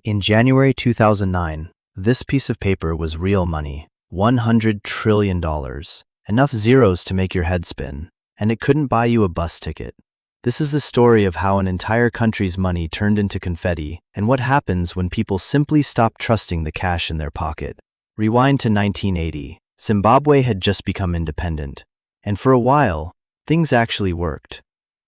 In January 2009, this piece of paper was real money, $100 trillion, enough zeros to make your head spin, and it couldn't buy you a bus ticket. This is the story of how an entire country's money turned into confetti and what happens when people simply stop trusting the cash in their pocket. Rewind to 1980. Zimbabwe had just become independent, and for a while, things actually worked.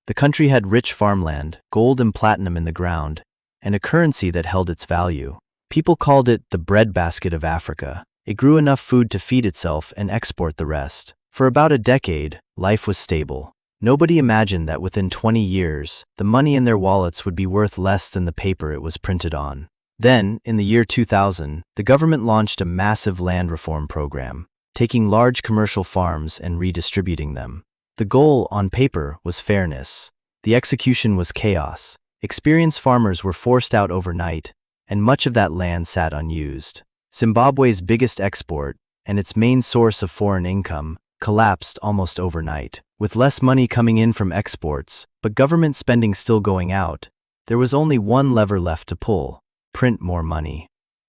The country had rich farmland, gold and platinum in the ground, and a currency that held its value. People called it the breadbasket of Africa. It grew enough food to feed itself and export the rest. For about a decade, life was stable. Nobody imagined that within 20 years, the money in their wallets would be worth less than the paper it was printed on. Then, in the year 2000, the government launched a massive land reform program, taking large commercial farms and redistributing them. The goal, on paper, was fairness. The execution was chaos. Experienced farmers were forced out overnight, and much of that land sat unused. Zimbabwe's biggest export, and its main source of foreign income, collapsed almost overnight. With less money coming in from exports, but government spending still going out, there was only one lever left to pull: print more money.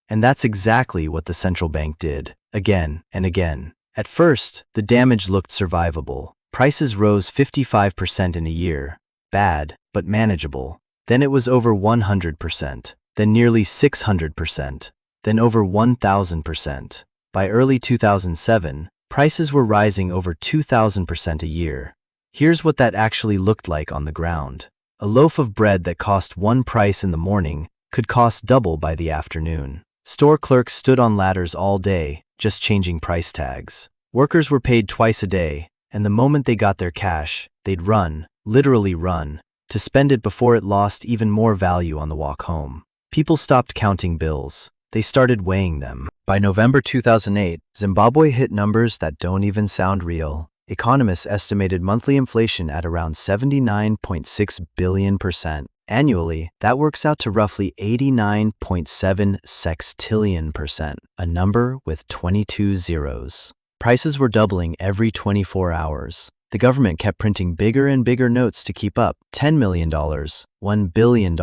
And that's exactly what the central bank did, again and again. At first, the damage looked survivable. Prices rose 55% in a year. Bad, but manageable. Then it was over 100%, then nearly 600%, then over 1,000%. By early 2007, prices were rising over 2,000% a year. Here's what that actually looked like on the ground. A loaf of bread that cost one price in the morning could cost double by the afternoon. Store clerks stood on ladders all day, just changing price tags. Workers were paid twice a day, and the moment they got their cash, they'd run, literally run, to spend it before it lost even more value on the walk home. People stopped counting bills. They started weighing them. By November 2008, Zimbabwe hit numbers that don't even sound real. Economists estimated monthly inflation at around 79.6 billion%. Annually, that works out to roughly 89.7 sextillion%, a number with 22 zeros. Prices were doubling every 24 hours. The government kept printing bigger and bigger notes to keep up: $10 million, $1 billion,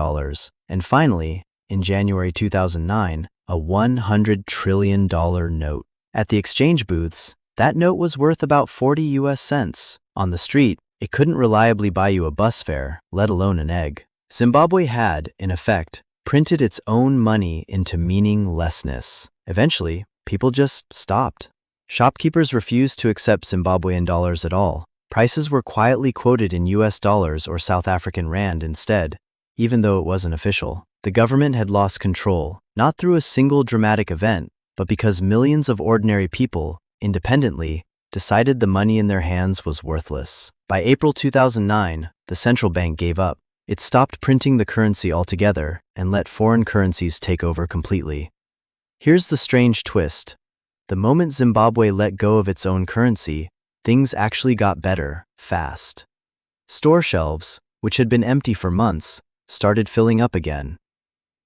and finally, in January 2009, a $100 trillion note. At the exchange booths, that note was worth about 40 US cents. On the street, it couldn't reliably buy you a bus fare, let alone an egg. Zimbabwe had, in effect, printed its own money into meaninglessness. Eventually, people just stopped. Shopkeepers refused to accept Zimbabwean dollars at all. Prices were quietly quoted in US dollars or South African rand instead, even though it wasn't official. The government had lost control, not through a single dramatic event, but because millions of ordinary people, independently, decided the money in their hands was worthless. By April 2009, the central bank gave up. It stopped printing the currency altogether and let foreign currencies take over completely. Here's the strange twist. The moment Zimbabwe let go of its own currency, things actually got better, fast. Store shelves, which had been empty for months, started filling up again.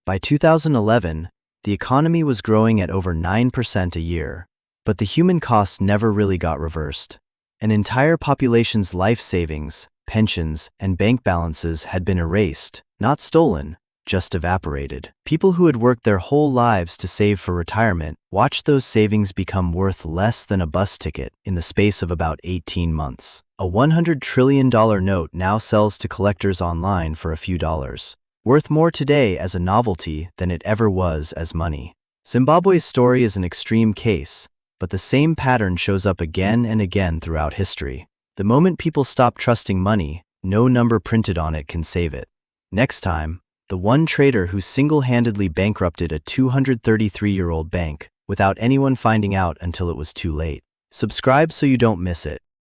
By 2011, the economy was growing at over 9% a year, but the human costs never really got reversed. An entire population's life savings, pensions, and bank balances had been erased, not stolen, just evaporated. People who had worked their whole lives to save for retirement watched those savings become worth less than a bus ticket in the space of about 18 months. A $100 trillion note now sells to collectors online for a few dollars, worth more today as a novelty than it ever was as money. Zimbabwe's story is an extreme case, but the same pattern shows up again and again throughout history. The moment people stop trusting money, no number printed on it can save it. Next time, the one trader who single-handedly bankrupted a 233-year-old bank without anyone finding out until it was too late. Subscribe so you don't miss it.